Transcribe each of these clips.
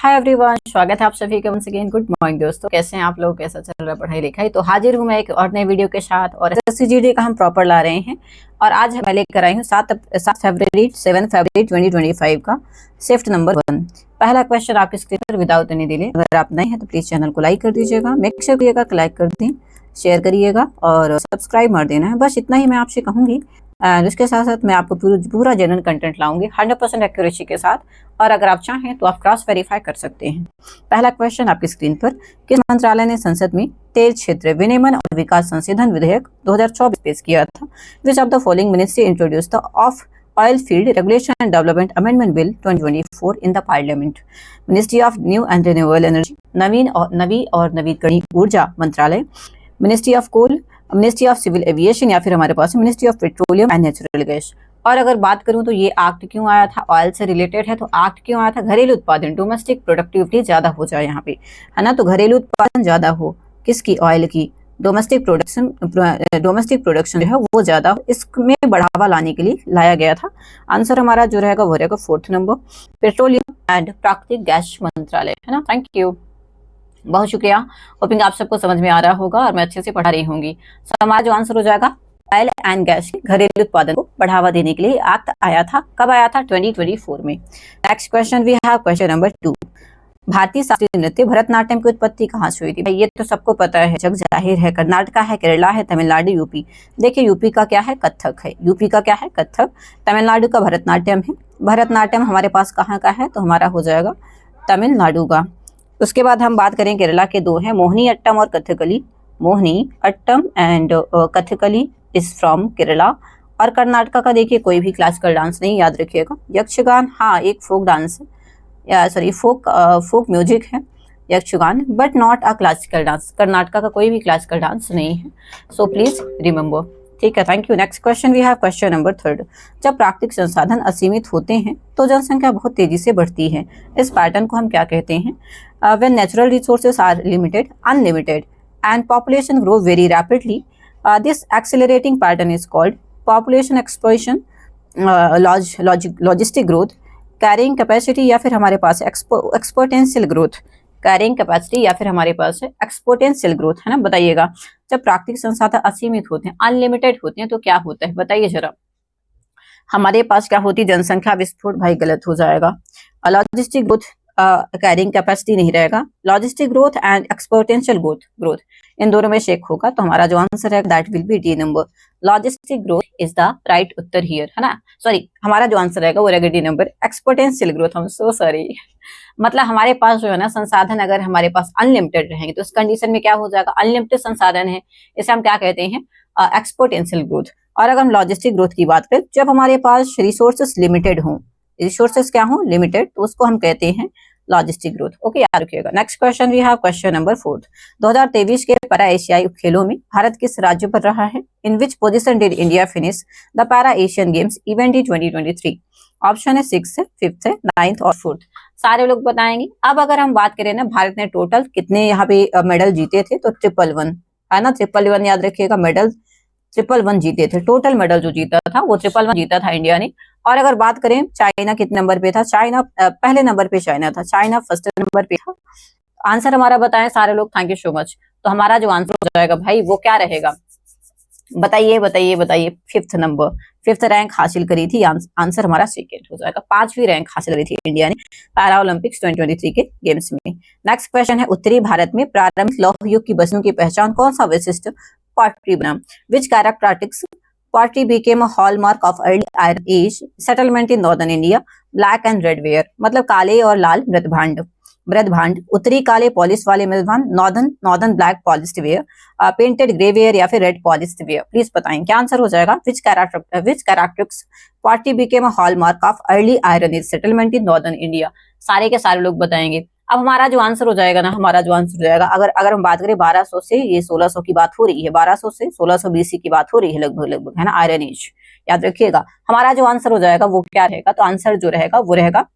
Hi everyone, स्वागत है आप सभी का वंस अगेन। गुड मॉर्निंग दोस्तों, कैसे हैं आप लोग, कैसा चल रहा है पढ़ाई लिखाई। तो हाजिर हूं मैं एक और नए वीडियो के साथ, और एसएससी जीडी का हम प्रॉपर ला रहे हैं। और आज मैं लेकर आई हूँ 7 फरवरी 2025 का शिफ्ट नंबर 1। पहला क्वेश्चन आपकी स्क्रीन पर विदाउट एनी डिले। अगर आप नए हैं तो प्लीज चैनल को लाइक कर दीजिएगा, मेक श्योर करिएगा कि लाइक कर दें, शेयर करिएगा और सब्सक्राइब मार देना है। बस इतना ही मैं आपसे कहूंगी। एंड उसके साथ साथ मैं आपको पूरा जनरल कंटेंट लाऊंगी 100% एक्यूरेसी के साथ। और अगर आप चाहें तो आप क्रॉस वेरीफाई कर सकते हैं। पहला क्वेश्चन आपकी स्क्रीन पर, किस मंत्रालय ने संसद में तेल क्षेत्र विनियमन और विकास संशोधन विधेयक 2024 पेश किया था? Which of the following ministry introduced the of oil field regulation and development amendment bill 2024 in the parliament? Ministry of new and renewable energy, नवी और नवीकरणीय ऊर्जा मंत्रालय, ministry of coal, ministry of civil aviation, या फिर हमारे पास ministry of petroleum and natural gas. और अगर बात करूं तो ये एक्ट क्यों आया था, ऑयल से रिलेटेड है। तो एक्ट क्यों आया था, घरेलू उत्पादन, डोमेस्टिक प्रोडक्टिविटी ज्यादा हो जाए यहाँ पे, है ना। तो घरेलू उत्पादन ज्यादा हो किसकी, ऑयल की। डोमेस्टिक प्रोडक्शन जो है वो ज्यादा, इसमें बढ़ावा लाने के लिए लाया गया था। आंसर हमारा जो रहेगा वो रहेगा 4th नंबर, पेट्रोलियम एंड प्राकृतिक गैस मंत्रालय, है ना। थैंक यू, बहुत शुक्रिया। होपिंग आप सबको समझ में आ रहा होगा और मैं अच्छे से पढ़ा रही होंगी। तो हमारा जो आंसर हो जाएगा, ऑयल एंड गैस के घरेलू उत्पादन को बढ़ावा देने के लिए एक्ट आया था। कब आया था? 2024 में। Next question we have question number 2। भारतीय शास्त्रीय नृत्य भरतनाट्यम की उत्पत्ति कहाँ से हुई थी? ये तो सबको पता है, जग जाहिर है। कर्नाटका है, केरला है, तमिलनाडु, यूपी। देखिए यूपी का क्या है, कथक है। यूपी का क्या है, कथक। तमिलनाडु का भरतनाट्यम है। भरतनाट्यम हमारे पास कहाँ का है, तो हमारा हो जाएगा तमिलनाडु का। उसके बाद हम बात करें केरला के, दो हैं, मोहिनी अट्टम और Kathakali. Mohiniyattam and Kathakali is from Kerala. और कर्नाटका का देखिए कोई भी क्लासिकल डांस नहीं, याद रखिएगा। यक्षगान हाँ एक फोक डांस है, सॉरी फोक म्यूजिक है Yakshagana, but not a classical dance. Karnataka का कोई भी क्लासिकल डांस नहीं है, सो प्लीज रिमेंबर। ठीक है, thank you. Next question we have question number 3। जब प्राकृतिक संसाधन असीमित होते हैं तो जनसंख्या बहुत तेजी से बढ़ती है। इस पैटर्न को हम क्या कहते हैं? When natural resources are unlimited, and population grow very rapidly, this accelerating pattern is called population explosion, logistic growth, carrying capacity, या फिर हमारे पास exponential growth, carrying capacity, या फिर हमारे पास exponential growth, है ना। बताइएगा, जब प्राकृतिक संसाधन असीमित होते हैं, अनलिमिटेड होते हैं, तो क्या होता है बताइए जरा। हमारे पास क्या होती है, जनसंख्या विस्फोट। भाई गलत हो जाएगा। लॉजिस्टिक ग्रोथ, कैरिंग कैपेसिटी नहीं रहेगा। Logistic growth and exponential growth in दोनों में शेक होगा, तो हमारा जो आंसर है that will be D number. Logistic growth is the right उत्तर हियर, है ना। सॉरी, हमारा जो आंसर रहेगा वो रहेगा डी नंबर, एक्सपोनेंशियल ग्रोथ। हम सो सॉरी, मतलब हमारे पास जो है ना संसाधन अगर हमारे पास अनलिमिटेड रहेंगे तो उस कंडीशन में क्या हो जाएगा, अनलिमिटेड संसाधन है, इसे हम क्या कहते हैं, एक्सपोनेंशियल ग्रोथ। और अगर हम लॉजिस्टिक ग्रोथ की बात करें, जब हमारे पास रिसोर्सेस लिमिटेड हों, रिसोर्सेस क्या हो, लिमिटेड, तो उसको हम कहते हैं लॉजिस्टिक ग्रोथ। ओके, याद रखिएगा। Next question we have question number 4। 2023 के पैरा एशियाई खेलों में भारत किस राज्य पर रहा है? In which position did India finish the para Asian games event in 2023? Option है 6 है, 5th है, 9th और 4th। सारे लोग बताएंगे। अब अगर हम बात करें ना, भारत ने टोटल कितने यहाँ पे मेडल जीते थे, तो 111, है ना। 111 याद रखिएगा, मेडल 111 जीते थे। टोटल मेडल जो जीता था वो 111 जीता था इंडिया ने। और अगर बात करें चाइना कितने नंबर पे था, चाइना पहले नंबर पे चाइना था, चाइना फर्स्ट नंबर पे था। आंसर हमारा बताएं सारे लोग, थैंक यू सो मच। तो हमारा जो आंसर हो जाएगा भाई वो क्या रहेगा, बताइए बताइए बताइए। 5th नंबर, 5th रैंक हासिल करी थी। आंसर हमारा 2nd हो जाएगा। 5वीं रैंक हासिल करी थी इंडिया ने पैरा ओलंपिक्स 2023 के गेम्स में। नेक्स्ट क्वेश्चन है, उत्तरी भारत में प्रारंभिक लौह युग की बस्तियों की पहचान कौन सा विशिष्ट पॉटरी बना? विच characteristics pottery became a hallmark of early Iron Age settlement in northern India? Black and red ware, मतलब काले और लाल मृदभांड। उत्तरी काले पॉलिश वाले मृदभांड, northern black polished ware, painted grey ware, या फिर रेड पॉलिश्ड वेयर। प्लीज बताएं क्या आंसर हो जाएगा। विच characteristics pottery became a hallmark of early Iron Age settlement in northern India? सारे के सारे लोग बताएंगे। अब हमारा जो आंसर हो जाएगा ना, हमारा जो आंसर हो जाएगा, अगर हम बात करें 1200 से ये 1600 की बात हो रही है, 1200 से 1600 BC की बात हो रही है लगभग, है ना, आयरन एज। याद रखिएगा हमारा जो आंसर हो जाएगा वो क्या रहेगा, तो आंसर जो रहेगा वो रहेगा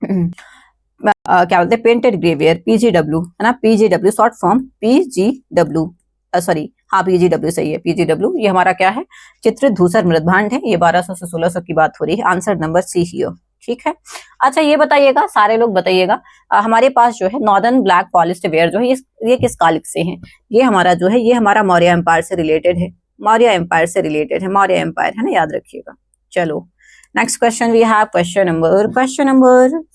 क्या बोलते हैं, पेंटेड ग्रेवियर, PGW, है ना। PGW short form PGW, sorry हाँ PGW सही है, PGW। ये हमारा क्या है, चित्रित धूसर मृदभांड है। ये 1200 से 1600 की बात हो रही है। Answer number see here. ठीक है। अच्छा ये बताइएगा, सारे लोग बताइएगा, हमारे पास जो है नॉर्दर्न ब्लैक पॉलिश्ड वेयर जो है ये किस कालिक से है? ये हमारा जो है ये हमारा मौर्य एम्पायर से रिलेटेड है, मौर्य एम्पायर से रिलेटेड है, मौर्य एम्पायर है ना, याद रखिएगा। चलो next question we have question number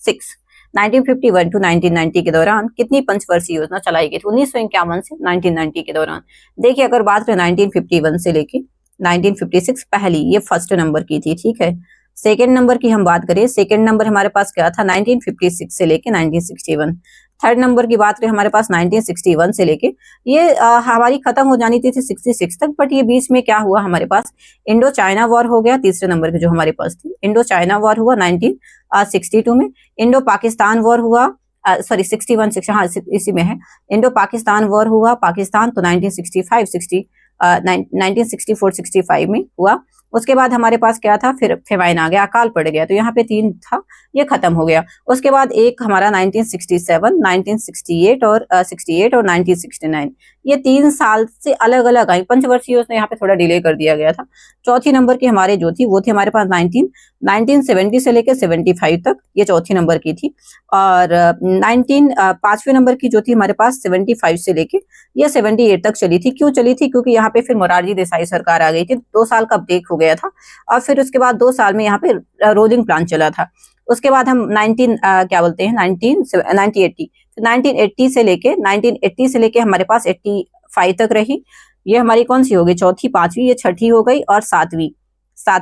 6। 1951 to 1990 के दौरान कितनी पंचवर्षीय योजना चलाई गई थी? 1951 से 1990 के दौरान। देखिए अगर बात करें 1951 से लेके 1956 पहली, ये फर्स्ट नंबर की थी, ठीक है। सेकेंड नंबर की हम बात करें, सेकेंड नंबर हमारे पास क्या था 1956 से लेके 1961। थर्ड नंबर की बात करें हमारे पास 1961 से लेके ये हमारी खत्म हो जानी थी 66 तक, बट ये बीच में क्या हुआ हमारे पास, इंडो चाइना वॉर हो गया। तीसरे नंबर की जो हमारे पास थी इंडो चाइना वॉर हुआ 1962 में। इंडो पाकिस्तान वॉर हुआ, सॉरी 61 हाँ इसी में है, इंडो पाकिस्तान वॉर हुआ पाकिस्तान, तो 1964-65 में हुआ। उसके बाद हमारे पास क्या था, फिर फेमाइन आ गया, अकाल पड़ गया, तो यहाँ पे 3 था, ये खत्म हो गया। उसके बाद एक हमारा 1967, 1968 और 68 और 1969, ये 3 साल से अलग अलग आई पंचवर्षीय योजना, यहाँ पे थोड़ा डिले कर दिया गया था। चौथी नंबर की हमारे जो थी वो थी हमारे पास 1970 से लेकर 75 तक, ये चौथी नंबर की थी। और 5वें नंबर की जो थी हमारे पास 75 से लेके ये 78 तक चली थी। क्यों चली थी? क्योंकि यहाँ पे फिर मोरारजी देसाई सरकार आ गई थी, 2 साल का ब्रेक हो गया था, और फिर उसके बाद 2 साल में यहाँ पे रोलिंग प्लान चला था। उसके बाद हम 1980 से लेके हमारे पास 85 तक रही। ये हमारी कौन सी होगी, चौथी, पांचवी, ये छठी हो गई, और सातवीं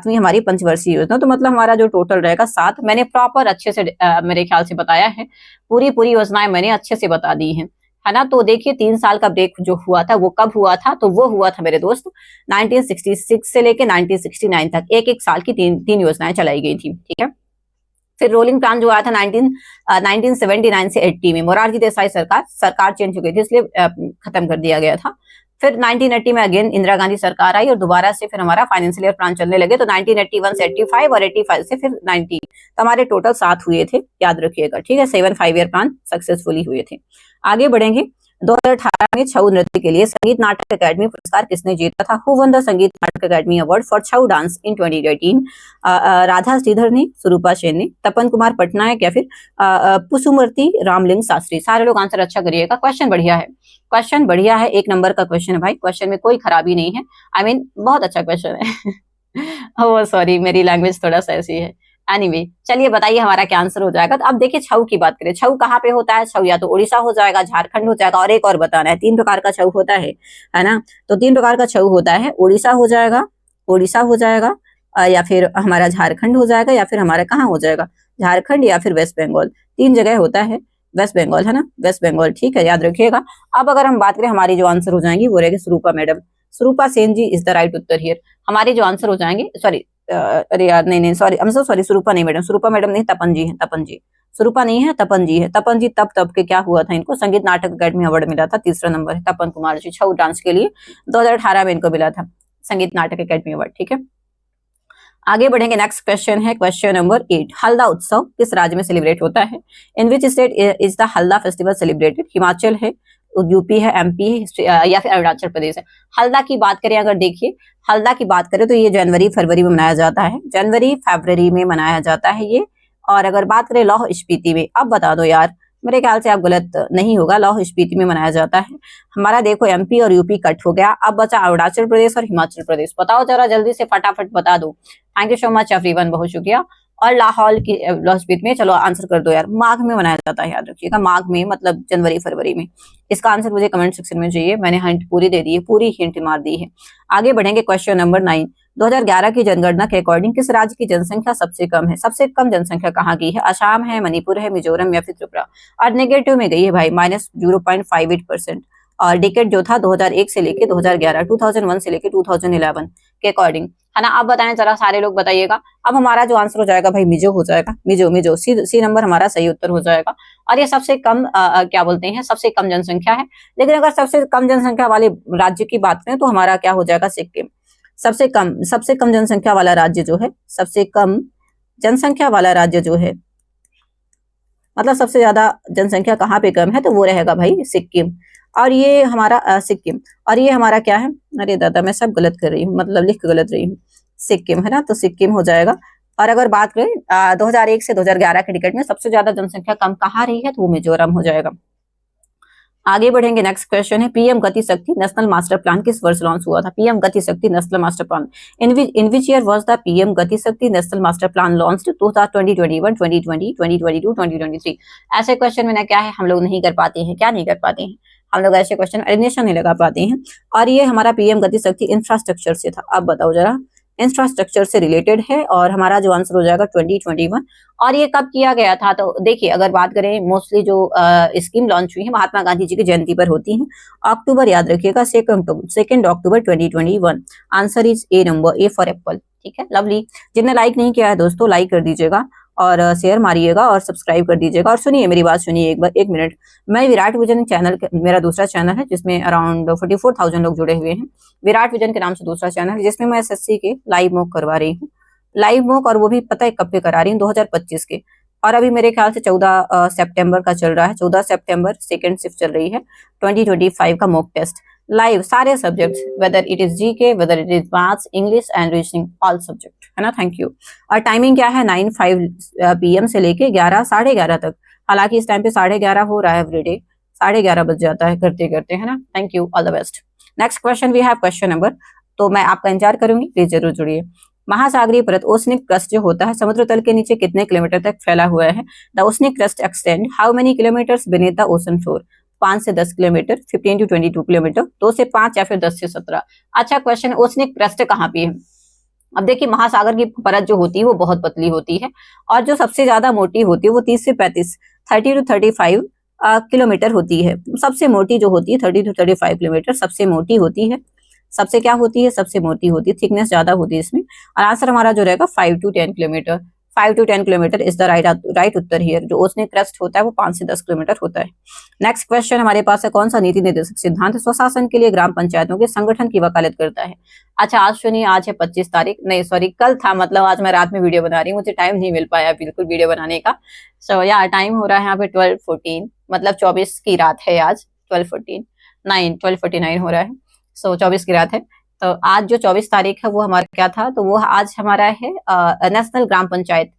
हमारी पंचवर्षीय योजना। तो मतलब हमारा जो टोटल रहेगा 7। मैंने प्रॉपर अच्छे से मेरे ख्याल से बताया है, पूरी योजनाएं मैंने अच्छे से बता दी हैं, है ना। तो देखिए 3 साल का ब्रेक जो हुआ था वो कब हुआ था, तो वो हुआ था मेरे दोस्त 1966 से लेके 1969 तक, एक साल की 3 योजनाएं चलाई गई थी, ठीक है। फिर रोलिंग प्लान जो आया था 1979 से 80 में, मोरारजी देसाई सरकार चेंज हो गई थी, इसलिए खत्म कर दिया गया था। फिर 1980 में अगेन इंदिरा गांधी सरकार आई और दोबारा से फिर हमारा फाइनेंशियल ईयर प्लान चलने लगे, तो 1981 से 85 और 85 से फिर 90, तो हमारे टोटल 7 हुए थे, याद रखिएगा, ठीक है। 7 5 ईयर प्लान सक्सेसफुली हुए थे। आगे बढ़ेंगे। 2018 में छऊ नृत्य के लिए संगीत नाटक अकादमी पुरस्कार किसने जीता था? Who one the Sangeet Natak Akademi award for Chhau dance in 2018? Radha Shridhar ने, स्वरूपा सेन ने, तपन कुमार पटनायक, या फिर पुसुमर्ती रामलिंग शास्त्री? सारे लोग आंसर अच्छा करिएगा, क्वेश्चन बढ़िया है, क्वेश्चन बढ़िया है, 1 नंबर का क्वेश्चन है भाई, क्वेश्चन में कोई खराबी नहीं है, आई मीन बहुत अच्छा क्वेश्चन है। ओह सॉरी, मेरी लैंग्वेज थोड़ा सा ऐसी है। एनीवे चलिए बताइए हमारा क्या आंसर हो जाएगा। तो अब देखिए छऊ की बात करें, छऊ कहाँ पे होता है? छऊ या तो उड़ीसा हो जाएगा, झारखंड हो जाएगा, और एक और बताना है, 3 प्रकार का छऊ होता है ना। तो 3 प्रकार का छऊ होता है, उड़ीसा हो जाएगा, या फिर हमारा झारखंड हो जाएगा, या फिर हमारा कहाँ हो जाएगा, झारखंड या फिर वेस्ट बंगाल, 3 जगह होता है। वेस्ट बंगाल है ना, वेस्ट बंगाल, ठीक है, याद रखिएगा। अब अगर हम बात करें हमारी जो आंसर हो जाएंगी वो रहेगी Swarupa madam, Swarupa Sen ji is the right उत्तर हियर। हमारे जो आंसर हो जाएंगे, सॉरी अरे यार नहीं sorry, I am so sorry, Swarupa नहीं मैडम, स्वरूपा मैडम नहीं, तपन जी है, तपन जी, स्वरूपा नहीं है, तपन जी है। तपन जी तब के क्या हुआ था, इनको संगीत नाटक अकादमी अवार्ड मिला था, तीसरा नंबर है तपन कुमार जी, छऊ डांस के लिए 2018 में इनको मिला था संगीत नाटक अकादमी अवार्ड, ठीक है। आगे बढ़ेंगे, नेक्स्ट क्वेश्चन है क्वेश्चन नंबर 8। हल्दा उत्सव किस राज्य में सेलिब्रेट होता है? In which state is the Halda festival celebrated? Himachal है, यूपी है, एमपी है, या फिर अरुणाचल प्रदेश है? हल्दा की बात करें, अगर देखिए हल्दा की बात करें तो ये जनवरी फरवरी में मनाया जाता है, जनवरी फरवरी में मनाया जाता है ये। और अगर बात करें लाहौल स्पीति में, अब बता दो यार, मेरे ख्याल से आप गलत नहीं होगा, लाहौल स्पीति में मनाया जाता है। हमारा देखो एमपी और यूपी कट हो गया, अब बचा अरुणाचल प्रदेश और हिमाचल प्रदेश। बताओ जरा जल्दी से, फटाफट बता दो। Thank you so much everyone, बहुत शुक्रिया। और लाहौल स्पीति में, चलो आंसर कर दो यार, माघ में मनाया जाता है, याद रखिएगा, माघ में मतलब जनवरी फरवरी में। इसका आंसर मुझे कमेंट सेक्शन में चाहिए, मैंने हिंट पूरी दे दी है, पूरी हिंट मार दी है। आगे बढ़ेंगे, क्वेश्चन नंबर 9। 2011 की जनगणना के अकॉर्डिंग किस राज्य की जनसंख्या सबसे कम है? सबसे कम जनसंख्या कहाँ की है? असम है, मणिपुर है, मिजोरम या फिर त्रिपुरा? और नेगेटिव में गई है भाई, -0.58%। और डिकेट जो था 2001 से लेके 2011, 2001 से लेके 2011 के अकॉर्डिंग, है ना। अब बताएं जरा, सारे लोग बताइएगा। अब हमारा जो आंसर हो जाएगा भाई मिजो हो जाएगा, मिजो सी नंबर हमारा सही उत्तर हो जाएगा। और ये सबसे कम क्या बोलते हैं, सबसे कम जनसंख्या है। लेकिन अगर सबसे कम जनसंख्या वाले राज्य की बात करें तो हमारा क्या हो जाएगा, सिक्किम। सबसे कम जनसंख्या वाला राज्य जो है, सबसे कम जनसंख्या वाला राज्य जो है, मतलब सबसे ज्यादा जनसंख्या कहाँ पे कम है, तो वो रहेगा भाई सिक्किम। और ये हमारा सिक्किम, और ये हमारा क्या है, अरे दादा मैं सब गलत कर रही हूँ, मतलब लिख गलत रही हूँ, सिक्किम है ना, तो सिक्किम हो जाएगा। और अगर बात करें 2001 से 2011 के टिकट में सबसे ज्यादा जनसंख्या कम कहाँ रही है, तो वो मिजोरम हो जाएगा। आगे बढ़ेंगे, नेक्स्ट क्वेश्चन है पीएम गति शक्ति नेशनल मास्टर प्लान किस वर्ष लॉन्च हुआ था? पीएम गति शक्ति national master plan in which year was the PM गति शक्ति नेशनल मास्टर प्लान लॉन्च्ड? 2021, 2020, 2022, 2023। ऐसे क्वेश्चन में ना क्या है, हम लोग नहीं कर पाते हैं, क्या नहीं कर पाते हैं हम लोग, ऐसे क्वेश्चन एलिमिनेशन नहीं लगा पाते हैं। और ये हमारा पीएम गति शक्ति इंफ्रास्ट्रक्चर से था। अब बताओ जरा, इंफ्रास्ट्रक्चर से रिलेटेड है और हमारा जो आंसर हो जाएगा 2021। और ये कब किया गया था? तो देखिए, अगर बात करें मोस्टली जो स्कीम लॉन्च हुई है महात्मा गांधी जी की जयंती पर होती है। अक्टूबर याद रखिएगा, 2 अक्टूबर 2021। Answer is a number, A for Apple. ठीक है, लवली। जिनने लाइक नहीं किया है दोस्तों, लाइक कर दीजिएगा और शेयर मारिएगा और सब्सक्राइब कर दीजिएगा। और सुनिए मेरी बात, सुनिए एक बार, 1 मिनट। मैं विराट विजन चैनल, मेरा दूसरा चैनल है जिसमें अराउंड 44,000 लोग जुड़े हुए हैं। विराट विजन के नाम से दूसरा चैनल है जिसमें मैं एसएससी के लाइव मॉक करवा रही हूँ, लाइव मॉक। और वो भी पता है कब पे करा रही हूँ? 2025 के। और अभी मेरे ख्याल से 14 सितंबर का चल रहा है, 14 सितंबर सेकेंड शिफ्ट चल रही है, 2025 का मॉक टेस्ट लाइव, सारे subjects, whether it is GK, whether it is maths, English and reasoning, all subject, है ना। Thank you. और टाइमिंग क्या है? 9:05 PM से लेके 11, 11:30 तक। हालांकि इस टाइम पे 11:30 हो रहा है एवरीडे, 11:30 बज जाता है करते करते, है ना। Thank you, all the best. Next question we have question number, तो मैं आपका इंतजार करूंगी, प्लीज जरूर जुड़िए। महासागरीय परत ओशनिक क्रस्ट जो होता है समुद्र तल के नीचे कितने किलोमीटर तक फैला हुआ है? The oceanic crust extend how many kilometres beneath the ocean floor? 5 से 10 किलोमीटर, 15 to 22 किलोमीटर, 2 से 5 या फिर 10 से 17। अच्छा क्वेश्चन, ओशनिक क्रस्ट कहाँ पे है? अब देखिए, महासागर की परत जो होती है वो बहुत पतली होती है और जो सबसे ज्यादा मोटी होती है वो 30 से 35, 30 to 35 किलोमीटर होती है। सबसे मोटी जो होती है 30 to 35 किलोमीटर सबसे मोटी होती है। सबसे क्या होती है? सबसे मोटी होती है, थिकनेस ज्यादा होती है इसमें। और आंसर हमारा जो रहेगा 5 to 10 kilometre. 5 to 10 kilometre is the right उत्तर हियर। जो ओशनिक क्रस्ट होता है वो 5 से 10 किलोमीटर होता है। नेक्स्ट क्वेश्चन हमारे पास है, कौन सा नीति निर्देशक सिद्धांत स्वशासन के लिए ग्राम पंचायतों के संगठन की वकालत करता है? अच्छा, आज सुनिए, आज है 25 तारीख, नहीं सॉरी कल था, मतलब आज मैं रात में वीडियो बना रही हूँ, मुझे टाइम नहीं मिल पाया बिल्कुल वीडियो बनाने का। सो या टाइम हो रहा है यहाँ पे 12:14, मतलब 24 की रात है आज, 12:49 हो रहा है। सो 24 की रात है। तो आज जो 24 तारीख है वो हमारा क्या था? तो वो आज हमारा है नेशनल ग्राम पंचायत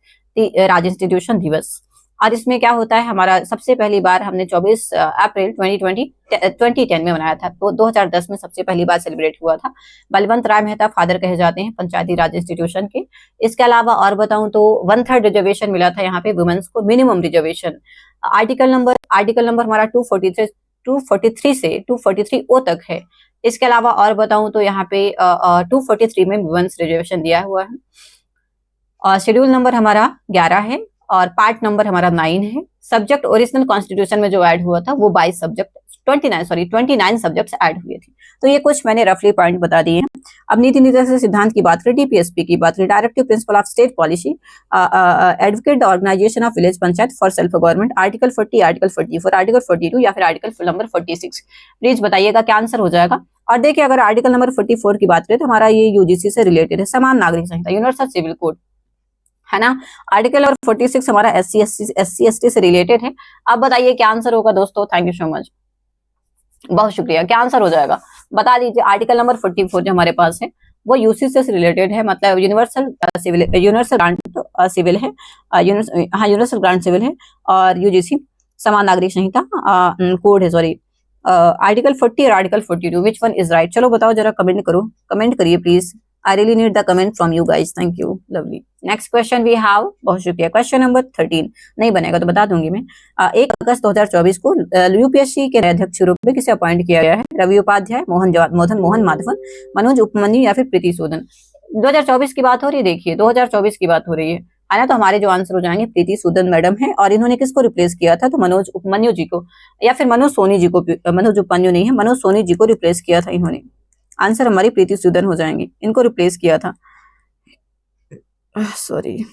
राज इंस्टीट्यूशन दिवस। और इसमें क्या होता है, हमारा सबसे पहली बार हमने 24 अप्रैल 2010 में मनाया था। तो 2010 में सबसे पहली बार सेलिब्रेट हुआ था। बलवंत राय मेहता फादर कहे जाते हैं पंचायती राज इंस्टीट्यूशन के। इसके अलावा और बताऊं तो 1/3 रिजर्वेशन मिला था यहाँ पे वुमेन्स को, मिनिमम रिजर्वेशन। आर्टिकल नंबर हमारा 243 से 243O तक है। इसके अलावा और बताऊं तो यहाँ पे 243 में वुमेन्स रिजर्वेशन दिया हुआ है। और शेड्यूल नंबर हमारा 11 है और पार्ट नंबर हमारा 9 है। सब्जेक्ट ओरिजिनल कॉन्स्टिट्यूशन में जो ऐड हुआ था वो 29 सब्जेक्ट्स ऐड हुए थे। तो ये कुछ मैंने रफली पॉइंट बता दिए हैं। अब नीति निर्देशक सिद्धांत की बात करें, डीपीएसपी की बात करें, directive principle of state policy, advocate the organisation of village panchayat for self government, article 40, article 44, article 42 या फिर आर्टिकल नंबर 46। प्लीज बताइएगा क्या आंसर हो जाएगा। और देखिए, अगर आर्टिकल नंबर 44 की बात करें तो हमारा ये यूजीसी से रिलेटेड है, समान नागरिक संहिता, यूनिवर्सल सिविल कोड, है ना। आर्टिकल नंबर 46 हमारा SC/ST से रिलेटेड है। अब बताइए क्या आंसर होगा दोस्तों। थैंक यू सो मच, बहुत शुक्रिया। क्या आंसर हो जाएगा बता दीजिए। आर्टिकल नंबर 44 जो हमारे पास है वो यूसीसी से रिलेटेड है, मतलब यूनिवर्सल ग्रांट सिविल है, यूनिवर्सल ग्रांट सिविल है। और यूजीसी समान नागरिक संहिता कोड है, सॉरी। आर्टिकल 40 और article 42, which one is right? चलो बताओ जरा, कमेंट करो, कमेंट करिए please. I really need the comment from you guys. Thank you. Lovely. Next question we have, बहुत शुक्रिया। क्वेश्चन नंबर 13 नहीं बनेगा तो बता दूंगी मैं। 1 अगस्त 2024 को यूपीएससी के अध्यक्ष रूप में किसे अपॉइंट किया गया है? रवि उपाध्याय, मोहन माधवन, मनोज उपमन्यु या फिर प्रीति सूदन? 2024 की बात हो रही है, देखिए 2024 की बात हो रही है ना। तो हमारे जो आंसर हो जाएंगे प्रीति सूदन मैडम है। और इन्होंने किसको रिप्लेस किया था? तो मनोज उपमन्यु जी को, या फिर मनोज सोनी जी को। मनोज उपमन्यु नहीं है, मनोज सोनी जी को रिप्लेस किया था इन्होंने। आंसर हमारी प्रीति सूदन हो जाएंगे, इनको रिप्लेस किया था, sorry.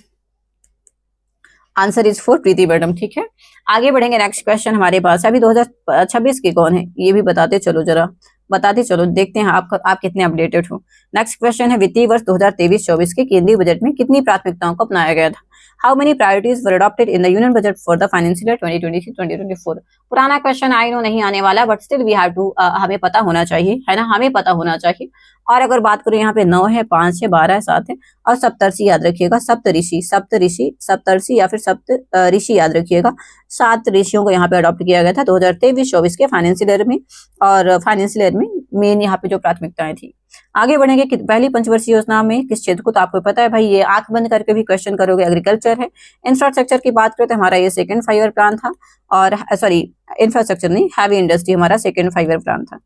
Answer is for Preeti madam. ठीक है, आगे बढ़ेंगे। नेक्स्ट क्वेश्चन हमारे पास अभी 2026 के कौन है ये भी बताते चलो जरा, बताते चलो, देखते हैं आप कितने अपडेटेड हो। नेक्स्ट क्वेश्चन है, वित्तीय वर्ष 2023-24 के केंद्रीय बजट में कितनी प्राथमिकताओं को अपनाया गया था? How many priorities were adopted in the union budget for the financial year 2023-2024। पुराना क्वेश्चन आई नो नहीं आने वाला, but still we have to, हमें पता होना चाहिए, है ना, हमें पता होना चाहिए। और अगर बात करें यहाँ पे 9 है, 5 है, 12 है, 7 है और सप्तर्षि याद रखिएगा, सप्तऋषि, सप्तऋषि, सप्तर्षि या फिर सप्त ऋषि याद रखिएगा। 7 ऋषियों को यहाँ पे अडॉप्ट किया गया था 2023-24 के फाइनेंशियल ईयर में, और फाइनेंशियल ईयर में मेन यहाँ पे जो प्राथमिकताएं थी। आगे बढ़ेंगे कि पहली पंचवर्षीय योजना में किस क्षेत्र को, तो आपको पता है भाई, ये आंख बंद करके भी क्वेश्चन करोगे, एग्रीकल्चर है। इंफ्रास्ट्रक्चर की बात करें तो हमारा ये सेकंड 5 ईयर प्लान था, और सॉरी इंफ्रास्ट्रक्चर नहीं, हैवी इंडस्ट्री हमारा सेकंड 5 ईयर प्लान था।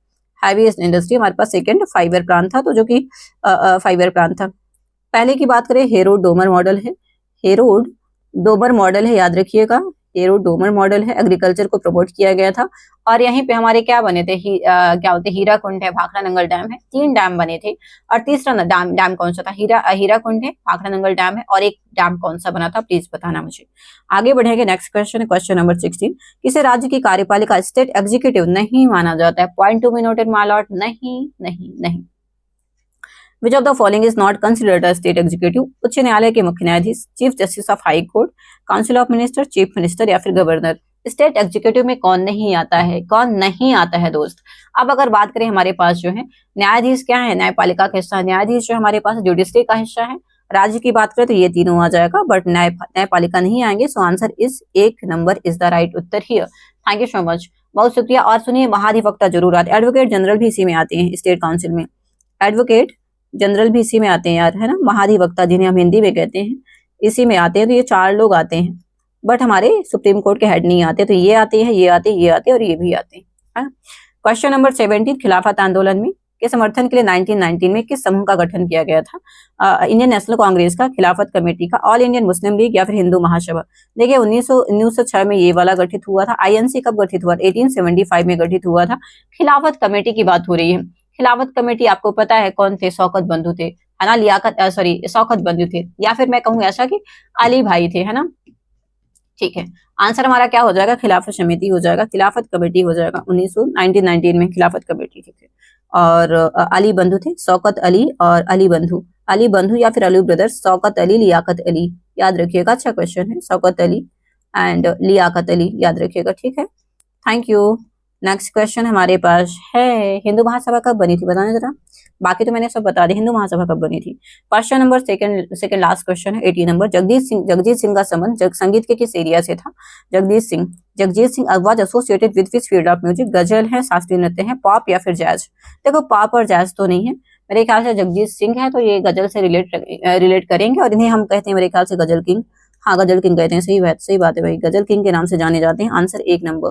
हैवी इंडस्ट्री हमारे पास सेकंड 5 ईयर प्लान था, तो जो कि 5 ईयर प्लान था। पहले की बात करें, हेरोड डोमर मॉडल है, हेरोड डोमर मॉडल है, याद रखिएगा, हेरोड डोमर मॉडल है, एग्रीकल्चर को प्रमोट किया गया था। और यहीं पे हमारे क्या बने थे, क्या बोलते, हीराकुंड है, भाखड़ा नंगल डैम है, 3 डैम बने थे। और तीसरा डैम कौन सा था, हीराकुंड है, भाखड़ा नंगल डैम है, और एक डैम कौन सा बना था, प्लीज बताना मुझे। आगे बढ़ेंगे, नेक्स्ट क्वेश्चन है क्वेश्चन नंबर 16। किसी राज्य की कार्यपालिका स्टेट एग्जीक्यूटिव नहीं माना जाता है, point to be noted my Lord, नहीं नहीं नहीं। Which of the following is not considered a state executive? उच्च न्यायालय के मुख्य न्यायाधीश, chief justice of high court, council of minister, chief minister या फिर गवर्नर। स्टेट एग्जीक्यूटिव में कौन नहीं आता है, कौन नहीं आता है दोस्त। अब अगर बात करें, हमारे पास जो है न्यायाधीश क्या है, न्यायपालिका का हिस्सा, न्यायाधीश जो हमारे पास जुडिशरी का हिस्सा है। राज्य की बात करें तो ये तीनों आ जाएगा, बट न्यायपालिका नहीं आएंगे। So answer is 1 number is the right उत्तर here. Thank you so much, बहुत शुक्रिया। और सुनिए, महाधिवक्ता जरूर आते, एडवोकेट जनरल भी इसी में आते हैं, स्टेट काउंसिल में एडवोकेट जनरल भी इसी में आते हैं यार, है ना, महाधिवक्ता जिन्हें हम हिंदी में कहते हैं, इसी में आते हैं। तो ये 4 लोग आते हैं, बट हमारे सुप्रीम कोर्ट के हेड नहीं आते, तो ये आते हैं, ये आते हैं, ये आते हैं और ये भी आते हैं। क्वेश्चन नंबर 17, खिलाफत आंदोलन में के समर्थन के लिए 1919 में किस समूह का गठन किया गया था। इंडियन नेशनल कांग्रेस का, खिलाफत कमेटी का, ऑल इंडियन मुस्लिम लीग या फिर हिंदू महासभा। देखिए 1906 में ये वाला गठित हुआ था। आईएनसी कब गठित हुआ, 1875 में गठित हुआ था। खिलाफत कमेटी की बात हो रही है। खिलाफत कमेटी आपको पता है कौन थे, शौकत बंधु थे, है ना, शौकत बंधु थे, या फिर मैं कहूँ ऐसा कि अली भाई थे, है ना। ठीक है, आंसर हमारा क्या हो जाएगा, खिलाफत समिति हो जाएगा, खिलाफत कमेटी हो जाएगा। 1919 में खिलाफत कमेटी, ठीक है। और अली बंधु थे, शौकत अली और अली बंधु या फिर अली ब्रदर्स, शौकत अली, लियाकत अली, याद रखिएगा। अच्छा क्वेश्चन है, शौकत अली एंड लियाकत अली, याद रखिएगा, ठीक है। Thank you. नेक्स्ट क्वेश्चन हमारे पास है, हिंदू महासभा कब बनी थी, बताना जरा। बाकी तो मैंने सब बता दिया, हिंदू महासभा कब बनी थी। Question number second last question है, 18 नंबर। जगजीत सिंह का संबंध संगीत के किस एरिया से था। Jagjit Singh was associated with which field of music. गजल है, शास्त्रीय नृत्य है, पॉप या फिर जैज। देखो पॉप और जैज तो नहीं है, मेरे ख्याल से जगजीत सिंह है, तो ये गजल से रिलेट करेंगे, और इन्हें हम कहते हैं मेरे ख्याल से गजल किंग। हाँ, गजल किंग कहते हैं, सही बात है भाई, गजल किंग के नाम से जाने जाते हैं। Answer 1 number.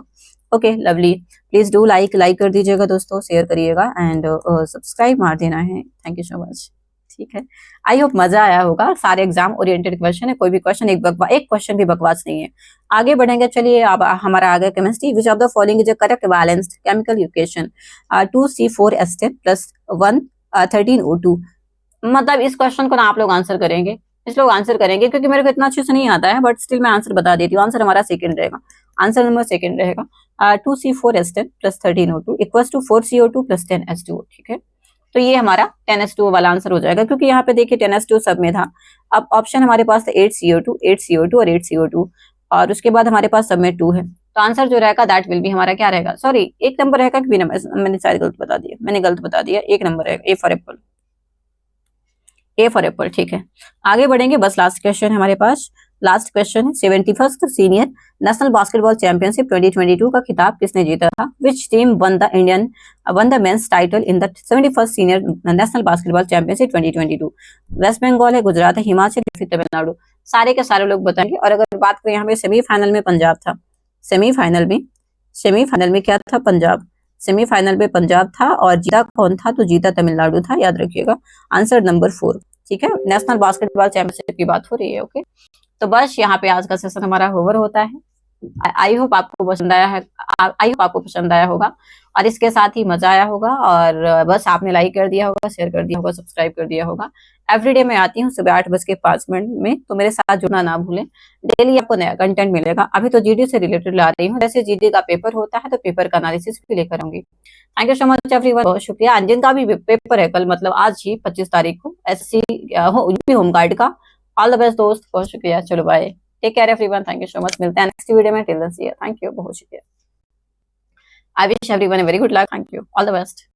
Okay lovely, please do like कर दीजिएगा दोस्तों, शेयर करिएगा एंड सब्सक्राइब मार देना है। थैंक यू सो मच, ठीक है। आई होप मजा आया होगा। सारे एग्जाम ओरिएंटेड क्वेश्चन है, कोई भी क्वेश्चन एक क्वेश्चन भी बकवास नहीं है। आगे बढ़ेंगे, चलिए अब हमारा आगे chemistry. Which of the following is a correct balanced chemical equation, 2C4H10 + 1 13O2। मतलब इस क्वेश्चन को ना आप लोग आंसर करेंगे, क्योंकि मेरे को इतना अच्छे से नहीं आता है, बट स्टिल मैं आंसर बता देती हूँ। आंसर हमारा सेकंड रहेगा, आंसर नंबर सेकंड रहेगा। 2C4H10 + 13O2 = 4CO2 + 10H2O, ठीक है। तो ये हमारा 10H2O वाला आंसर हो जाएगा, क्योंकि यहाँ पे देखिए 10H2O सब में था। अब ऑप्शन हमारे पास था 8CO2 और 8CO2, और उसके बाद हमारे पास सब में 2 है। तो आंसर जो रहेगा दैट विल बी हमारा क्या रहेगा, सॉरी 1 नंबर रहेगा कि बी नंबर, मैंने शायद गलत बता दिया, 1 नंबर रहेगा, ए फॉर एप्पल, ठीक है। आगे बढ़ेंगे, बस लास्ट क्वेश्चन है हमारे पास। लास्ट क्वेश्चन है, 71st senior national basketball championship 2022 का खिताब किसने जीता था। Which team won the men's title in the 71st senior national basketball championship 2022। West Bengal है, गुजरात है, हिमाचल या फिर तमिलनाडु। सारे के सारे लोग बताएंगे। और अगर बात करें यहाँ पे सेमीफाइनल में पंजाब था, सेमीफाइनल में क्या था, पंजाब। सेमीफाइनल में पंजाब था, और जीता कौन था, तो जीता तमिलनाडु था, याद रखिएगा। आंसर नंबर 4, ठीक है। नेशनल बास्केटबॉल चैंपियनशिप की बात हो रही है, ओके। तो बस यहाँ पे आज का सेशन हमारा ओवर होता है। आई होप आपको पसंद आया होगा, और इसके साथ ही मजा आया होगा। और बस आपने लाइक कर दिया होगा, शेयर कर दिया होगा, सब्सक्राइब कर दिया होगा। एवरीडे मैं आती हूँ सुबह 8:05 में, तो मेरे साथ जुड़ना ना भूलें। डेली आपको नया कंटेंट मिलेगा। अभी तो जीडी से रिलेटेड ला रही हूँ, जैसे जीडी का पेपर होता है तो पेपर का एनालिसिस भी लेकर आऊंगी। Thank you so much everyone, बहुत शुक्रिया। जिनका भी पेपर है कल, मतलब आज ही 25 तारीख को, एससी यूपी होमगार्ड का ऑल द बेस्ट दोस्त, बहुत शुक्रिया। चलो bye, take care everyone, thank you so much. मिलते हैं नेक्स्ट वीडियो में। Till then see you, thank you, बहुत शुक्रिया। I wish everyone a very good luck, thank you, all the best.